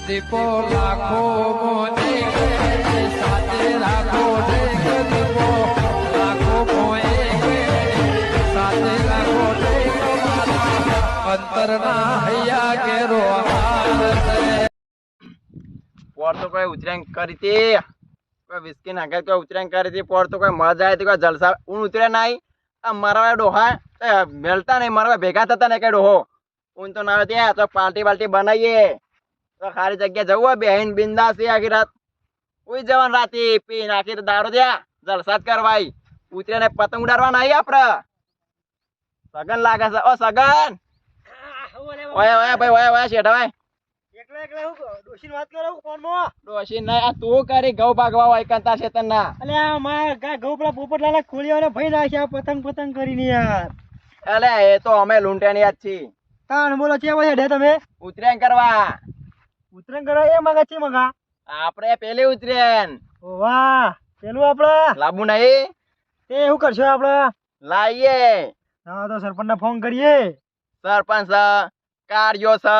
દીપો લાખો મોને સાથે રાખો દીપો લાખો મોએ સાથે રાખો અંતરના હૈયા કેરો પોર તો કોઈ ઉતરાણ કરી હતી, કોઈ વિસ્કી નાખે કોઈ ઉતરાણ કરી હતી. પોર તો કોઈ મજા આવી કોઈ જલસા ઊન ઉતરે નહીં. આ મારા ડોહા મેલતા નહીં, મારા ભેગા થતા નહીં કઈ ડોહો ઊન તો ના ત્યાં તો પાર્ટી બાલ્ટી બનાવીએ તો ખાલી જગ્યા જવું હોય બેહીન બિંદાસ આખી રાત ઉઈ જવાનું રાતે પી નાખી દારૂ ત્યાં જલસા જ કરવાય. ઉતરે ને પતંગ ઉડાડવા નહીં આપડે. સગન લાગે છે. ઓ સગન ઓય ઓય ભાઈ ઓય ઓય શેઠ ભાઈ ડોશી નહીં આ તું કરી ઘઉં ભાગવા હોય કંતા શેતન ના પતંગ કરીને યાર. એટલે એ તો અમે લૂંટેની યાદ છીએ. તાણ બોલો છે હેડે તમે ઉતરેન કરવા ઉતરણ કરો એ મગા છે મગા આપડે પેલી ઉતરેન ઓ વાહ પેલું આપડે લાંબુ નહીં તે શું કરશો આપડે લાવીએ. હા તો સરપંચ ને ફોન કરીએ. સરપંચ કાર્યો છે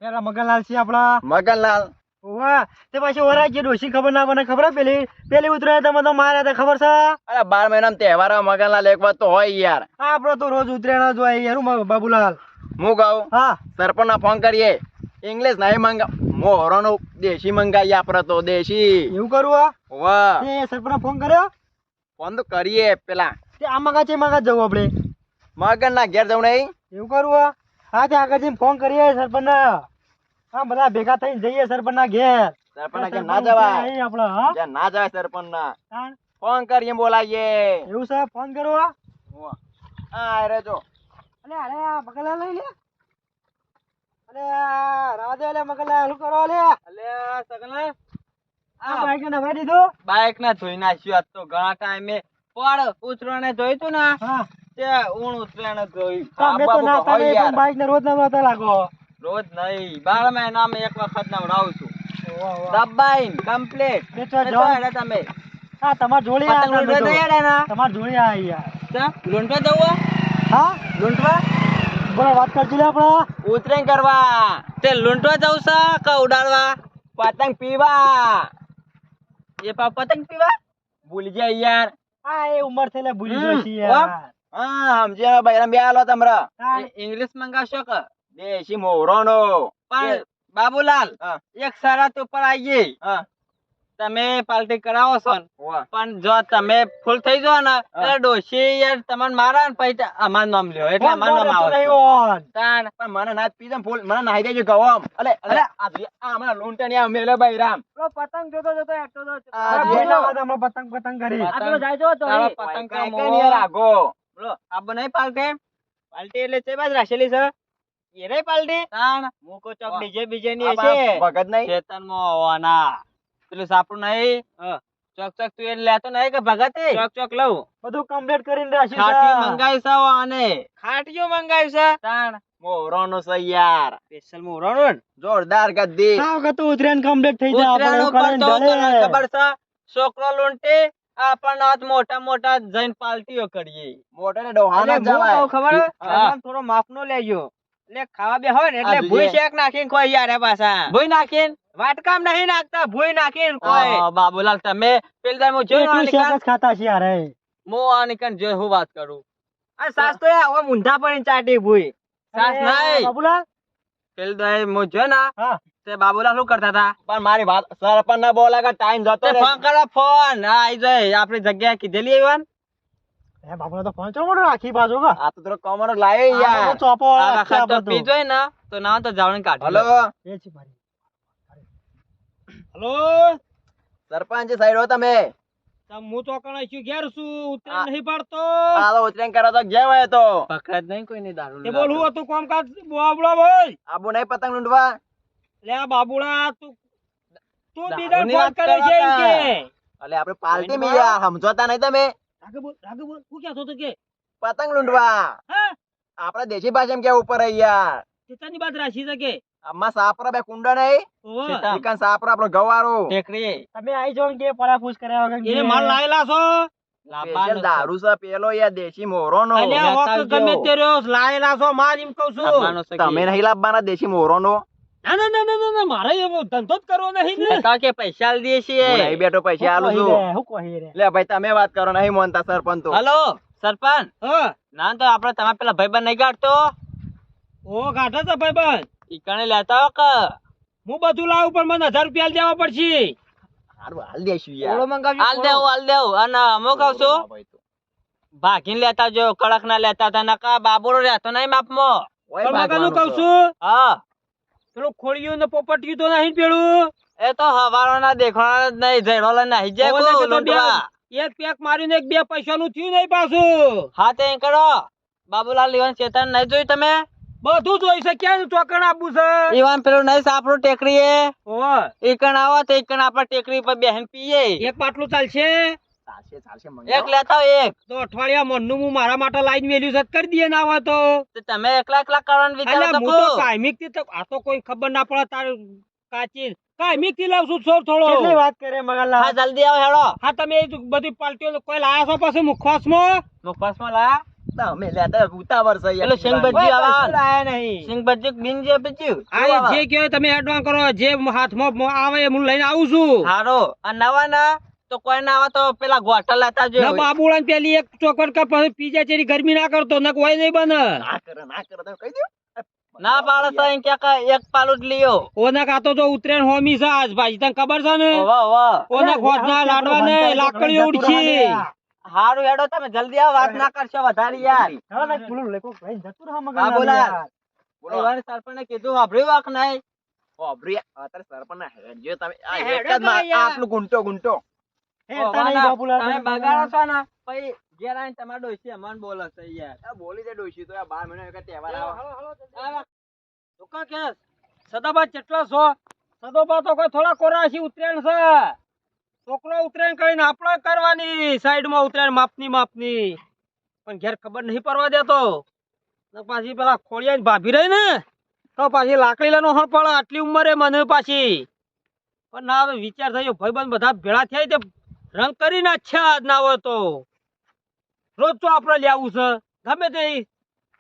પેલા મગનલાલ છે આપડા મગનલાલ. વાહ તે પાછી ઓરા જે ડોશી ખબર ના મને ખબર પેલી ઉતરે તમે તો મારે તો ખબર છે. અરે 12 મહિનામાં તહેવાર મગનલાલ એક વાત તો હોય યાર. આપડે તો રોજ ઉતરેણ જ હોય યાર બાબુલાલ. હું કહું હા સરપંચ ને ફોન કરીએ. ઇંગ્લિશ નહીં મંગા મોહરો નું દેશી મંગાવીએ આપડે તો દેશી. એવું કરવું વાહ તે સરપંચ ને ફોન કર્યો ફોન તો કરીએ પેલા તે આ મગા છે મગા જવું આપડે મગન ના ઘેર જવું નહીં. એવું કરવું હા તે આગળ જઈને ફોન કરીએ સરપંચ ને. હા બધા ભેગા થઈને જઈએ સરપંચ ના ઘેર. સરપંચ ના ઘેર ના જવાય આપડે હા ત્યાં ના જવાય. સરપંચ ના તાણ. ફોન કરીએ બોલાવીએ. એવું છે ફોન કરો હા રે જો અલે અરે આ મગનલાલ લઈ લે અલે રાધે અલે મગનલાલ શું કરો અલે અલે સગનલાલ આ બાઈક ને નવા દીધું બાઈક ના ધોઈ નાખ્યું આજ તો ઘણા ટાઈમે પડ ઉતરવાને જોયું તું ને હા તે ઊણ ઉતરાને જોયું. તમે તો ના તમે પણ બાઈક ને રોજ નવરાતા લાગો. રોજ નહીં 12 મહિનામાં એક વખત નવડાવું છું. દબાઈન કમ્પ્લીટ બેચવા જાઓ. તમે હા તમાર જોડી આ પતંગ લૂંટવા બધું. નહીં હેડે ના તમાર જોડી આ યાર લૂંટવા જવું હા લૂંટવા બોલો વાત કરજો લે આપડા ઉતરેણ કરવા તે લૂંટવા જવું છે કે ઉડાડવા પતંગ પીવા એ પતંગ પીવા ભૂલી જાય યાર. હા એ ઉંમર થઈ લે ભૂલી ગયો છી યાર. હા સમજ્યા બૈરામ બે આલો તમરા હા. ઇંગ્લિશ મંગાવશો કે દેશી મોહરોનો પણ બાબુલાલ એક શરત ઉપર આવીએ. તમે પાર્ટી કરાવો છો પણ જો તમે ફૂલ થઈ જાઓ ને એટલે ડોશી યાર તમને મારા ને પછી અમાર નામ લ્યો એટલે અમાર નામ આવે તાણ પણ મને ના પીધમ ફૂલ મને નાહી દેજો ગવામ. અલે અલે આ હમણા લૂંટણિયા મેલે બૈરામ પેલો પતંગ જોતો જોતો એકતો તો આ બોલો અમે પતંગ પતંગ કરી પતંગ. આ પેલો જાય જો તો તારો પતંગ કા મોહ રાખો બોલો આ બનાઈ પાર્ટી પાર્ટી એટલે તે બાજ રાખેલી છે એ રે પાર્ટી તાણ મુકો ચોક ડીજે બીજે ની હશે ભગત નહીં ચેતન માં હોવાના પેલું સાપડું નહીં ચોક ચોક તું એને લેતો નહીં કે ભગત ચોક ચોક લઉં બધું કમ્પ્લીટ કરીને રાખ્યું ખાટી મંગાઈ છે અને ખાટીઓ મંગાઈ છે તાણ મોહરોનો છે યાર સ્પેશિયલ મોહરોનો જોરદાર ગદ્દી સાવ કતો ઉતરેન કમ્પ્લીટ થઈ જાય ઉતરાણ ઉપર તો ખબર છે છોકરો લૂંટે આપણને હાથ મોટા મોટા જઈને પાર્ટીઓ કરીએ મોટા ને ડોહાના જવાય ખબર થોડો માફનો લેજો એટલે ખાવા બે હોય ને એટલે ભૂઈ શેક નાખીને કોઈ યાર પાછા ભૂઈ નાખીને વાટકામ નહીં નાખતા ભૂઈ નાખીને કોઈ બાબુલાલ તમે પેલ દામો જોયો શેક જ ખાતા છે યાર મો આનિકન જો હું વાત કરું આ સાસ તો હવે મુંઢા પડીને ચાટી ભૂઈ સાસ નહીં બાબુલાલ પેલ દાય મો જો ના હા તે બાબુલાલ શું કરતા હતા પણ મારી વાત સરપંચ ના બોલા કે ટાઈમ જતો રે ફોન કરો ફોન હા આઈ જાય આપણી જગ્યા કીધેલી એવન એ બાબુલાલ તો ફોન ચો રાખી બાજુ કા આ તો તરો કમર લાવે યાર ચોપો આ તો પીજોય ને તો ના તો જાવણ કાઢ હેલો એ છે મારી હેલો સરપંચ સાઈડ હો તમે હું ચોકણ છું ઘેર છું ઉતરેન નહીં પાડતો આ તો ઉતરેન કરો તો ગયા હોય તો પકડ નહીં કોઈ નહીં દારૂ તે બોલું હતું કામકાજ બાબુલા ભાઈ આબુ નહીં પતંગ લૂંટવા લે બાબુલા તું બીજા ફોન કરે છે એમ કે અલે આપણે પાર્ટી મે યાર સમજોતા નહીં તમે રાગે બોલ શું કહેતો તો કે પતંગ લૂંટવા હા આપણા દેશી ભાષામાં કે ઉપર યાર ચેતાની બાત રાશી છે કે આમાં સાપરા બે કુંડા નહીં ચિકન સાપરા આપણો ગવારો ટેકરી તમે આઈ જો કે પરા પૂછ કર્યા વગર એને માલ લાયેલા છો સ્પેશિયલ દારૂ છે પેલો યાર દેશી મોહરોનો અલ્યા વખત ગમે તે રહ્યો લાયેલા છો માર એમ કહું છું તમે નહીં લાવવાના દેશી મોહરોનો ના ના ના ના ના, ના મારે એવો ધંધો જ કરવો નહીં ને. કાકા કે પૈસા આલી દઈએ છીએ. હું નહીં બેઠો પૈસા આલું છું. હું કહી રે. લે ભાઈ તમે વાત કરો, નહીં માનતા સરપંચ તો. હલો સરપંચ, હા ના તો આપણે તમારા પેલા ભાઈબંધ નહીં કાઢતો ઓ ગાઢા તો ભાઈબંધ. ઈ કણે લેતા હો કે હું બધું લાવું પણ મને 1000 રૂપિયા દેવા પડશે. હારું, હાલ દેશું યાર. હાલ દેવું અને અમુક આવશું ભાગીને લેતા જો, કડક ના લેતા હતા નકા બાબુરો રહેતો નહીં માપમાં. ઓય પણ મગાનું ભાગવાનું કહું તો. છું હા પેલું ખોળિયું ને પોપટિયું તો નહીં પેલું. એ તો હવારો ના દેખાણા જ નહીં, ઝેડો લઈને નાહી જાય ઓલે કે કોઈ તો લૂંટવા. એક પેક મારીને એક 2 પૈસાનું થયું નહીં પાછું. હા તે એમ કરો, બાબુલાલ ઈવાન ચેતન નહીં જોયું તમે? બધું જોઈ છે, ક્યાં ચોકણ આપવું છે. ઈવાન પેલું નહીં સાપડું ટેકરી એ ઓય, ઈકણ આવો તો ઈકણ આપણે ટેકરી પર બેહીને પીએ. એક પાટલું ચાલશે ચાલશે, ચાલશે, એક મંગાવો. લેતા આવો એક. તો અઠવાડિયા મનનું હું મારા માટે લાઈન મેલ્યું છે કરી દઈએ ના હોય તો. તો તમે એકલા એકલા કરવાનું વિચારો અલ્યા તો હું તો કહો. કાયમિક થી તો આ તો કોઈ ખબર ના પડે તાર કાચી કાયમિક થી લાવશું થોડો. વાત કરે મગનલાલ? હા જલ્દી આવો હેડો. હા તમે એ બધી પાર્ટીઓ કોઈ લાયા છો પાછું મુખવાસમાં. મુખવાસમાં લાયા? તમે લેતા ઉતાવળ છે યાર. પેલું સિંગ ભજી કોઈ આવા. કશું લાયા નહીં. સિંગ ભજી બિન જે બીજું. આ એ જે કહેવાય તમે એડવાન્સ કરો, જે હાથમાં આવે એ હું લઈને આવું છું. હારો અને નવા ના તો કોઈ ના આવે તો પેલા ગોટા લેતા જો. ના બાબુડા ને પેલી એક ચોકડ કે પછી પીજા ચેરી ગરમી ના કરતો ને કોઈ નહીં બને. ના કરે તમે કહી દો. ના પાડો તો એમ કે એક પાલું જ લ્યો. ઓના કાતો તો ઉતરેણ હોમી છે આજ ભાઈ તને ખબર છે ને. વાહ વાહ. ઓના ખોજના લાડવા ને લાકડીઓ ઉડશી. હારું હેડો તમે જલ્દી આવો, વાત ના કરશો વધારે યાર. હા, ના, પેલું લેકો ભાઈ જતું રહો હા, મગનલાલ બોલા. યાર. બોલો. ઈવાન સરપંચને કીધું સાંભળ્યું વાક નહીં? ઓબરી, અત્યારે સરપંચ ના હેડજો તમે. આ હેડો એક જ તો માં યાર. આટલું ગુંટો. હેડતા નહીં બાપુલાલ. તમે બગાડો છો ને પછી ઘેર આવીને તમારા ડોશી અમને બોલે છે યાર. આ બોલી દે ડોશી તો આ 12 મહિના એક તહેવાર આવે. ધોકા કે સદાબા કેટલા છો? સદોબા તો કોઈ થોડા કોરાશી ઉતરેણ છે. છોકરો ઉતરેણ કરીને આપણે કરવાની સાઈડમાં ઉતરેણ માપની પણ ઘેર ખબર નહીં પડવા દેતો. ને પાછી પેલા ખોડિયા ભાભી રહી ને તો પાછી લાકડી લેનો હણ પડે આટલી ઉંમરે મને પાછી. પણ ના હવે વિચાર થયો ભાઈબંધ બધા ભેળા થયા તે રંગ કરી નાખ્યા આજ ના હોય તો. રોજ તો આપણે લેવું છે ગમે તે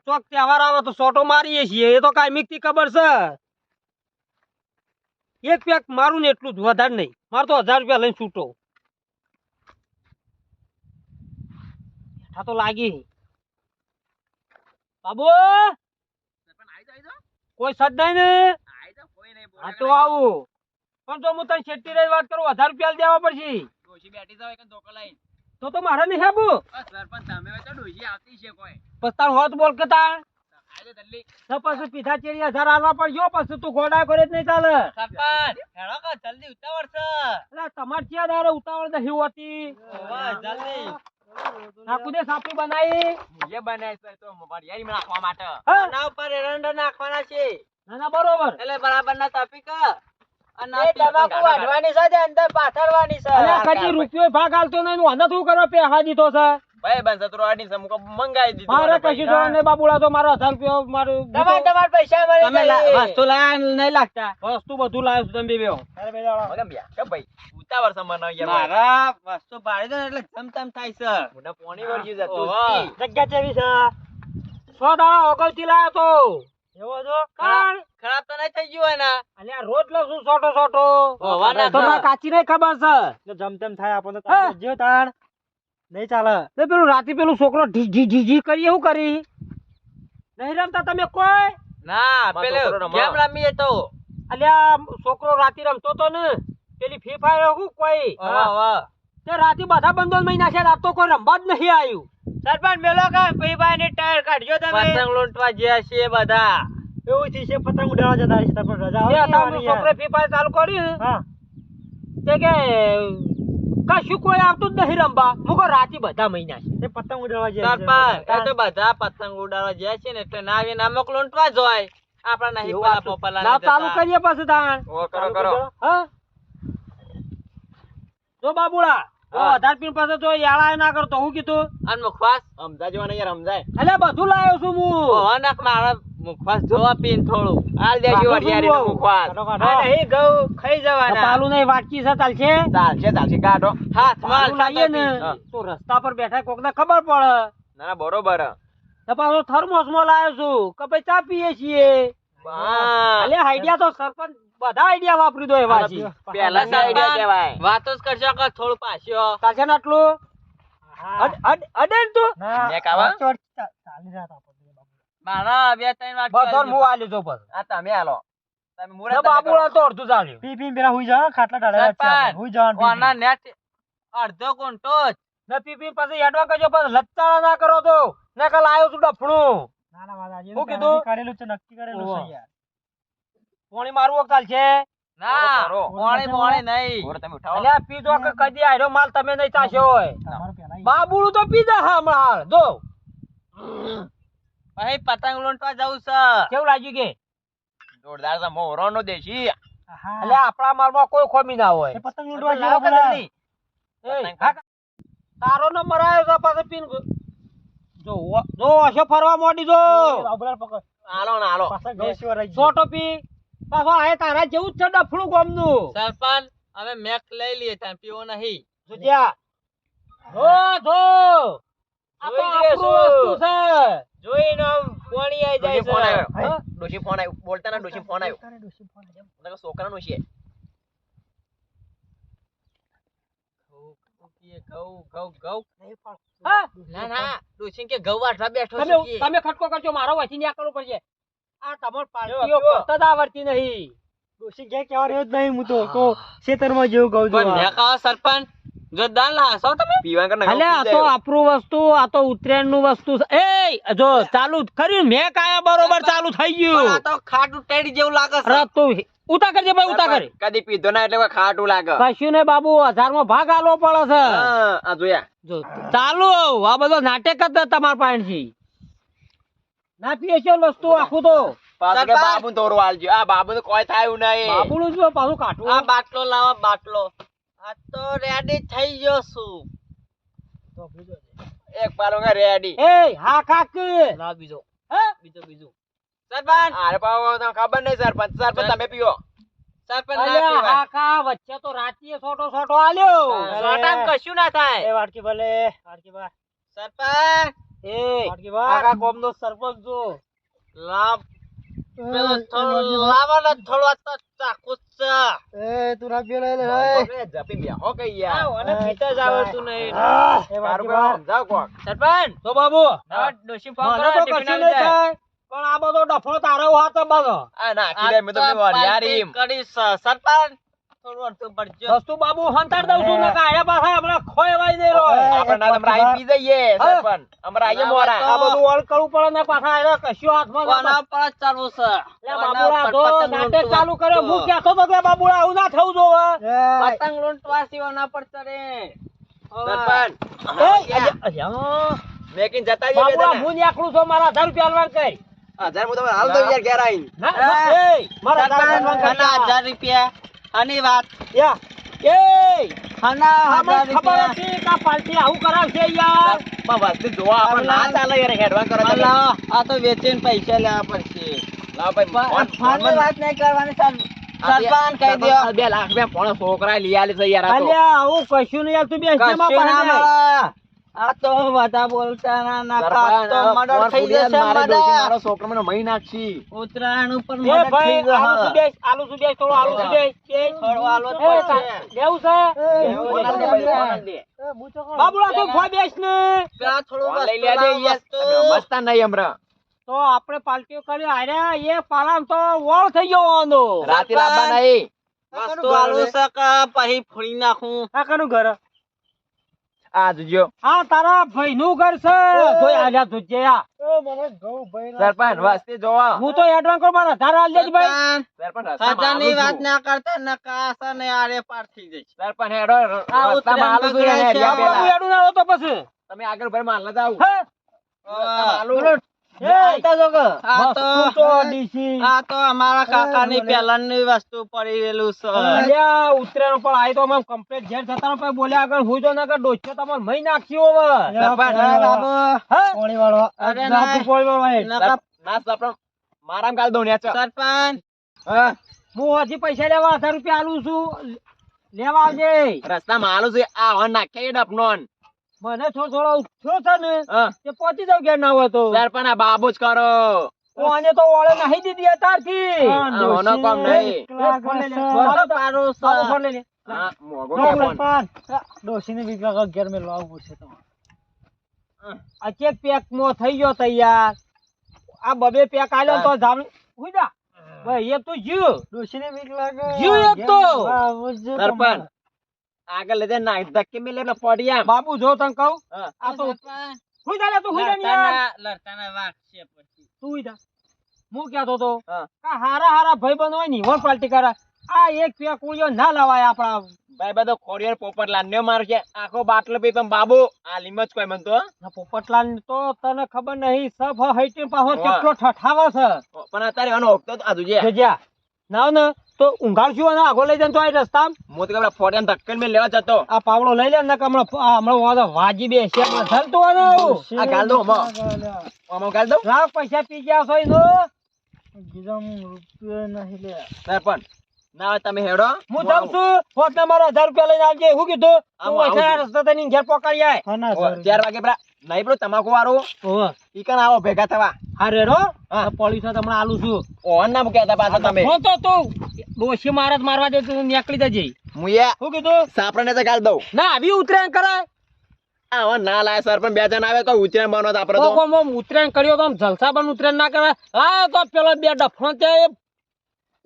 ચોક તહેવાર આવે તો સોટો મારીએ છીએ, એ તો કાયમિક થી ખબર છે. એક પેક મારું ને એટલું જ વધારે નહીં, મારે તો 1000 રૂપિયા લઈને છૂટો. તો લાગી બાબુ કોઈ સદ નહીં ને. હા તો આવું પણ જો હું તને છેટી રહી વાત કરું 1000 રૂપિયા દેવા પડશે. ડોશી બેઠી જાવ એક ધોકો લઈને. તો મારે નહીં આબુ. સરપંચ તમે હોય તો ડોશી આવતી છે કોઈ. પછી તાર હોત બોલ કે તાર આજો જલ્દી. તો પછી પીધા ચેરી 1000 આલવા પડજો, પછી તું ગોડા કરે જ નહીં ચાલે. સરપંચ હેડો કે જલ્દી ઉતાવળ છે. એટલે તમારે ક્યાં દાડે ઉતાવળ નહીં હોતી. વાહ, જલ્દી. નાખું દે સાપી બનાવી. એ બનાય છે તો વરિયાળી માં નાખવા માટે. હા? આના ઉપર એરંડો નાખવાના છે ના ના બરોબર. એટલે બરાબર ના તાપી કા અને એ તમાકુ વાઢવાની છે તે અંદર પાથરવાની છે. અલ્યા કદી રૂપિયો ભાગ આલતો નહીં, હું આને શું કરવા પેહા દીધો છે. ભાઈ બંધ સત્રો આડી છે મુકો મંગાઈ દીધું. મારે કશું જોવા નહીં બાબુડા, તો મારો 1000 રૂપિયા મારું તમાર પૈસા મળી તમે જાય. વસ્તુ લાયા નહીં લાગતા. વસ્તુ બધું લાવ્યો છું તમે બેવ. અરે બે દાડા. મગમ બ્યા કે ભાઈ ઉતાવળ છે મને યાર. મારા વસ્તુ પાડી દો ને એટલે જમતમ થાય છે. મોઢા પોણી વળગ્યું છે ઓહો. તું. જગ્યા ચેવી છે? 100 દાડા અગાઉથી લાવ્યો તો. એવો છો? કારણ ખરાબ તો નહીં થઈ ગયું એના. અલ્યા રોજ લઉં છું સોટો. હોવા ના તો ના ખા. કાચી નહીં ખબર છે. જો જમતેમ થાય આપણને તો હા. જો તાણ નહીં ચાલે. તે પેલું રાતે પેલું છોકરો ઢી કરીએ શું કરી નહીં રમતા તમે કોઈ? ના મારો પેલો છોકરો રમો. ગેમ રમીએ તો. અલ્યા છોકરો રાતે રમતો તો ને પેલી ફ્રી ફાયર શું કોઈ વાહ વાહ. તે રાતે બધા બંધો મહિના છે, રાત તો કોઈ રમવા જ નહીં આવ્યું. સરપંચ મેલો કા ભાઈ ની ટાયર કાઢજો તમે. પતંગ લૂંટવા ગયા છે બધા. એવું થી છે પતંગ ઉડાવવા જતા રહે છે તાર પર રજા તે આવે હતા ને છોકરે ફ્રી ફાયર ચાલુ કર્યું હા. તે કે કશું કોઈ આવતું જ નહીં રમવા. હું કહું રાતે બધા મહિના છે. તે પતંગ ઉડાવવા જાય છે. સરપંચ એ તો બધા પતંગ ઉડાડવા જાય છે ને એટલે ના આવીને અમુક લૂંટવા જ હોય. આપણા નહીં પેલા પોપલા ના ચાલુ કરીએ પછી તાણ. ઓ કરો. હા જો બાબુડા જો હા. 1000 પીન પાસે જો યાળા ના કરતો હું કીધું. અને મુખવાસ સમજાજો ને યાર સમજાય. અલ્યા બધું લાવ્યો છું હું. ઓનક મારા મુખવાસ જોવા પીન થોડું. હાલ દેજો કાઢો વરિયાળી શું નું મુખવાસ. કાઢો, કાઢો. આ નહીં ઘઉં ખાઈ જવાના. પાલું નહીં વાટકી છે ચાલશે. ચાલશે કાઢો. હાથમાં પાલું લાવીએ ને હા. તો રસ્તા પર બેઠા કોક ને ખબર પડે. ના ના બરોબર. તો પાછો થર્મોસ માં લાવ્યો છું કે ભાઈ ચા પીએ છીએ. હા. અલે આઈડિયા તો સરપંચ બધા આઈડિયા વાપરી દો એવા છે. પહેલા ના idea કહેવાય. વાતો જ કરશો કે થોડું પાછો કાશે ને આટલું હા. અડે ને તું ના, મેં કાવા? ચોટ ચાલી રહ્યા હતા આપણે બાબુ. મારા 2-3 વાર બધો હું આલ્યો તો બસ આ તમે હાલો. તમે મુરત તમે બાબુડા કરો. તો અડધું ચાલ્યું પી પીને પેલા હુઈ જાઓ, ખાટલા ઢાળેલા જ છે આપણે. સરપંચ, હુઈ જવાનું પી ઓના પીને. નેટ અડધો કોન્ટો જ ને પીપી પછી એડવા કરજો પછી લચ્ચાળા ના કરો તો ને કાલ આવ્યો છું ડફણું ના, ના, મારા આજે શું કીધું? પહેલેથી કરેલું છે, નક્કી કરેલું છે ઓહો. યાર. પોણી મારવું એક ચાલશે ના કરો. મોણે મોણે નહીં મુરત તમે ઉઠાવો. અલ્યા પીધો કે કદી આયરો માલ તમે નહીં ચાશ્યો હોય તમારું પહેલા ઈ. બાબુડું તો પીધા હા હમણાં હાલ જો પછી પતંગ લૂંટવા જવું છે કેવું લાગ્યું કે જોરદાર છે મોહરોનો દેશી. હા. એટલે આપણા માલમાં કોઈ ખોમી ના હોય એ પતંગ લૂંટવા લાવો જેવો કે બોલાય. જલ્દી. એ, પતંગ હા, તારો નંબર આવ્યો તો પાછો પીન જો અશો ફરવા મોડી જો એ બાબુલાલ પકડ. હાલો ને હાલો. પાછા ગૌ શિવા રહી ગઈ. સો ટોપી પાછો આ તારા જેવું જ છે ડફણું ગોમનું સરપંચ અમે મેક લઈ લઈએ ત્યાં પીવો નહીં સુજ્યા જો આ તો જોઈ આપણું જઈશું. વસ્તુ છે જોઈને આમ પોણી આઈ જાય ડોશી ફોન છે આવ્યો. હા? ડોશી ફોન આવ્યો. બોલતા ના ડોશી ફોન આવ્યો. તારે ડોશી ફોન આવ્યો. નકર છોકરાનો છે. હા? ના ના ડોશી કે ઘઉં વાટવા બેઠો તમે છું કે. તમે ખટકો કરજો મારો વહીથી ન્યા કરવું પડશે આ તમાર પાર્ટીઓ પીવો. કરતા જ આવડતી નહીં ડોશી ક્યાં કહેવા રહ્યો જ નહીં, હું તો કહું, ખેતરમાં જેવું કહું છું પણ આ. મેક આવો સરપંચ જોરદાર લાશો તમે પીવા કર અલે આ તો આપણું વસ્તુ આ તો ઉત્તરાયણ નું વસ્તુ છે. એ જો ચાલુ કર્યું મેં કાયા બરોબર ચાલુ થઈ પણ આ ગયું તો ખાટું ટેડી જેવું લાગે છે અરે તું ઉતા કરજે ભાઈ ઉતા કરે કદી પીધો ના એટલે કોઈ ખાટું લાગે. કશું ને બાબુ 1000 માં ભાગ આલવો પડે છે હા, આ જોયા. જો ચાલુ આ બધો નાટક જ તમાર પાસેથી ના પીએ છે વસ્તુ આખું તો પાછું કે સરપંચ. બાબુને તોડવા આલજો. આ બાબુને કોઈ થાયું નહીં. બાબુનું જ પાછું આ કાઢવું બાટલો લાવો બાટલો આ તો રેડી થઈ ગયો છું એક પાલો કે રેડી. એ હા કાક લાવ બીજો હે બીજો સરપંચ આરે પાવો તમને ખબર નહીં સરપંચ. સરપંચ તમે પીવો. સરપંચ ના અલ્યા પીવાય. હા કા વચ્ચે તો રાતીએ છોટો આલ્યો હા. સોટામાં કશું ના થાય એ વાટકી ભલે, વાટકી બા, સરપંચ એ વાટકી બા. આખા ગામનો સરપંચ જો લાવ પેલો થોડો લાવો ને થોડો તો ચાકુ છે એ તું ના પીલો એટલે, બાપરે, જપી બેહો કે યાર. આ ઓને પીતા જ આવડતું નહીં એ સારું વાટકી કરો, બા. સમજાવો કોક. સરપંચ તો બાબુ ના ડોશી ફોન મને કરો તો ટિફિન કશું આવી નહીં જાય. થાય પણ આ બધો ડફો તારો હાથ બધો આ નાખી દે, મેં તો પેલી વરિયાળી. કરીશ સરપંચ થોડું અડધું પડજો વસ્તુ બાબુ હંતાડ દઉં છું ને કાયા પાછા હમણાં ખોયવાય નહીં રોય આપણે ના તમારે આઈ પી જઈએ હા. સરપંચ. અમારે આઈએ ના, મોરા. તો- આ બધું વળ કરવું પડે ને પાછા આયા કશું હાથમાં ના કોના પર જ ચાલવું છે લે કોના બાબુડા પર તો પતંગ નાટક લૂંટવા. ચાલુ કર્યો હું કહેતો તો કે બાબુડા આવું ના થવું જોવે એ, પતંગ લૂંટવા સિવાય પર ચડે સરપંચ મેકીને જતા જઈએ બાબુડા તમે. હું નીકળું છું મારા 1000 રૂપિયા આલવાન કઈ 1000 હું તમને હાલ દઉં યાર ઘેર આઈને. મારા 1000 આલવાન સરપંચ કઈ. 1000 રૂપિયા આની વાત યા એ આના આમાં 1000 ખબર રૂપિયા હતી કે આ પાર્ટી આવું કરાવશે યાર પણ વસ્તુ જોવા આપણે ના ચાલે યાર, હેડવાન કરો તમે. લાવો, આ તો વેચીને પૈસા લેવા પડશે લાવો ભાઈ, ફોન- ફોનની વાત નહીં કરવાની સરપંચ કહી દો સરપંચ 2 લાખ રૂપિયા ફોન છોકરાએ લઈ આલે છે યાર આ તો. અલ્યા આવું કશું નહીં યાર તું બેસ કશું માં ના પડે મળે. આ તો બધા બોલતા ના નકા સરપંચ, તો મર્ડર ફોન થઈ ફૂટી જશે મારે ડોશી મર્ડર. મારો છોકરો મને મહી નાખશી. ઉત્તરાયણ ઉપર એ મર્ડર થઈ ભાઈ આલુ ગયો શું બેસ આલુ શું બેસ થોડું આલુ શું બેસ થોડું આલુ જ એ પડશે. લેવું છે ફોન આલ દે ભાઈ, ફોન આલ દે. એ, હું તો કહું. બાબુડા તું ખોઈ બેસ ને પેલા થોડું ફોન લઈ વસ્તુ લે દે લાવો, યાર. વસ્તુ. અમે સમજતા નહીં હમણાં. તો આપણે પાર્ટીઓ કરી આર્યા એ પાલામ તો વળ થઈ ગયો વાંધો રાતે લાવવા નહીં. વસ્તુ આલુ છે કે પછી ફોડી નાખું આ કનું ઘર? આ જોજો હા તારા ભાઈ નું ઘર છે જોઈ આલ્યા તુજે આ એ, મને ઘઉં ભરીને સરપંચ વસ્તી જોવા. હું તો એડવાન્સ કર મારા ધાર આલ દેજ ભાઈ સરપંચ રસ્તામાં ખજાની આલું વાત છું. ના કરતા નકા છે ને આરે પાર થઈ જઈશ. સરપંચ હેડો આ રસ્તામાં આલું છું ઉત્તરાયણ ને હેડ્યા બગડે છે. પેલા. બાબુ એડું ના તો પછી તમે આગળ ભાઈ માલ ના જાવ. હે રસ્તામાં આલું. એ આઈતા જો કે આ બસ તો તું તો ડીસી આ તો અમારા કાકાની પહેલાની વસ્તુ પડી રહેલું છે અલ્યા ઉતરેનો પણ આઈ તો અમે કમ્પ્લીટ ઘેર જતા પછી બોલ્યા આગળ હું જો ના કે ડોસ્યો તમાર મહી નાખ્યો હવે સરપંચ હા, બાબુ હે પોણી વાળો. અરે જા, ના. તું પોણી વાળો આય. નકા ના સરપંચ મારામાં ગાલ દઉં ને યાર. સરપંચ હા, હું હજી પૈસા લેવા 1000 રૂપિયા આલું છું લેવા આવજે રસ્તામાં આલું છું. આ હણ નાખે ડપનોન. મને થોડો ઉઠ્યો છે ને હા, તે પહોંચી જાવ ઘેર ના હોય તો સરપંચ આ બાબુ જ કરો. કોને તો ઓળે નહીં દીધી અત્યારથી આ ઓનો કામ નહીં. લાગે લે, લે. છે. મારો પારો આવો ફોન લઈ લે. હા, મોંઘો નો કે ફોન. ડોશીને બીક લાગે ઘેર મેં લાવવું પડશે તમારે. આ ચેક પેક મો થઈ ગયો તૈયાર આ બબે પેક આલ્યો તો જામ હુઈ જા ભાઈ એક તો જીવ ડોશીને બીક લાગે જીવ એક તો. ઘેર લાવવું જ સરપંચ તમારે. આગળ લઈ જાય નાખ ધક્કે મેલે એટલે પડી આમ. બાબુ જો તને કહું હા. આ તો હુઈ જા લે તું હુઈ જા ને યાર લડતાના વાઘ છે પછી તું હુઈ જા હું કહેતો તો હા. આ હારા ભાઈ બંધ હોય ને વોર પાર્ટી કરે આ એક પેક ઉળ્યો ના લાવાય આપણા ભાઈ બધો ખોડિયાર પોપટલાલ ને માર છે આખો બાટલો પી પણ બાબુ આ લીમત કોઈ મન તો આ પોપટલાલ તો તને ખબર નહીં સફ હઈટી પાહો વાહ. કેટલો ઠઠાવા છે પણ અત્યારે આનો ઓગતો તો આ જોજે. જજ્યા નાવ ને તો ઊંઘાડશું અને આગો લઈ જાય તો આ રસ્તામાં હું તો કે પેલા ફોડિયાને ધક્કે મેં લેવા જતો. આ પાવડો લઈ લે ને કે હમણાં વાંધો વાજી બે છે ધરતો આનો આ ગાલ દો હમો. આમાં ગાલ દઉં. લાખ પૈસા પી ગયા છો એનો ગીધામાં રૂપિયો નહીં લે. સરપંચ ના હોય તમે હેડો. હું જાઉં છું હોત ને મારો 1000 રૂપિયા લઈને આવજે હું કીધું આવું, તું આવું વૈછા રસ્તા તને ઘેર પકડી આય ખાના ઓ, સર. 4 વાગે પેલા નહીં પેલું તમાકુ વાળું ઓહો ઈ કણ આવો ભેગા થવા. હા રેડો હા. પોલીસ તમને આલું છું ઓન ના મૂક્યા પાછા તમે. હો તો તું ડોશી મારત મારવા દે તું નીકળી જજે મુયે શું કીધું સાપરાને તો ગાલ દઉં. ના આવી ઉતરાયણ કરાય આ ના લાય સરપંચ 2 જણ આવે તો ઉતરાયણ બનો તો આપણે તો. કોમ ઉતરાયણ કર્યો તો આમ જલસા બન ઉતરાયણ ના કરાય હા તો પેલો બે ડફણો ત્યાં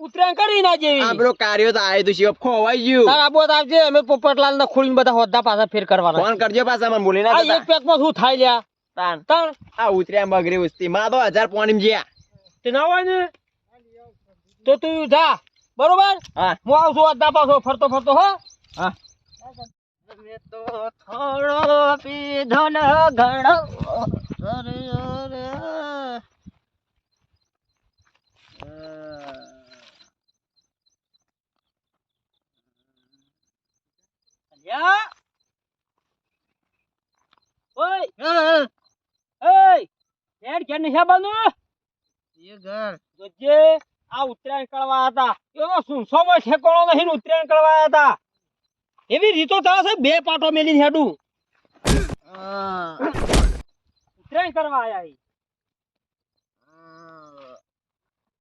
ઉતરાયણ કરી ના આ જેવી પેલો કાર્યો તો આયુ તું શિવ ખોવાઈ ગયું. તાર આબોત આવજે અમે પોપટલાલ ને ખોલીને બધા હોદ્દા પાછા ફેર કરવાના ફોન કરજો પાછા મને ભૂલી ના આ જતા. એક પેક માં શું થાય લ્યા તાન. તાણ આ ઉતરાયણ બગરી ઉસ્તી માં તો 1000 પોણીમ જ્યા. તે ના હોય ને તો તું જા બરોબર હા હું આવું છું હોદ્દા પાછો ફરતો ફરતો હો હા તો થોડો પીધો ને ઘણો અરે અરે યા ઓય એય હેડ કે નિશાબાનું એ ઘર જોજે આ ઉતરાયણ કરવા હતા એનો સુનસોમાં ઠેકોણો નહીં ને ઉતરાયણ કરવા હતા એવી રીતો થાય છે બે પાટો મેલીને હેડું ઉતરાયણ કરવા આયા ઈ.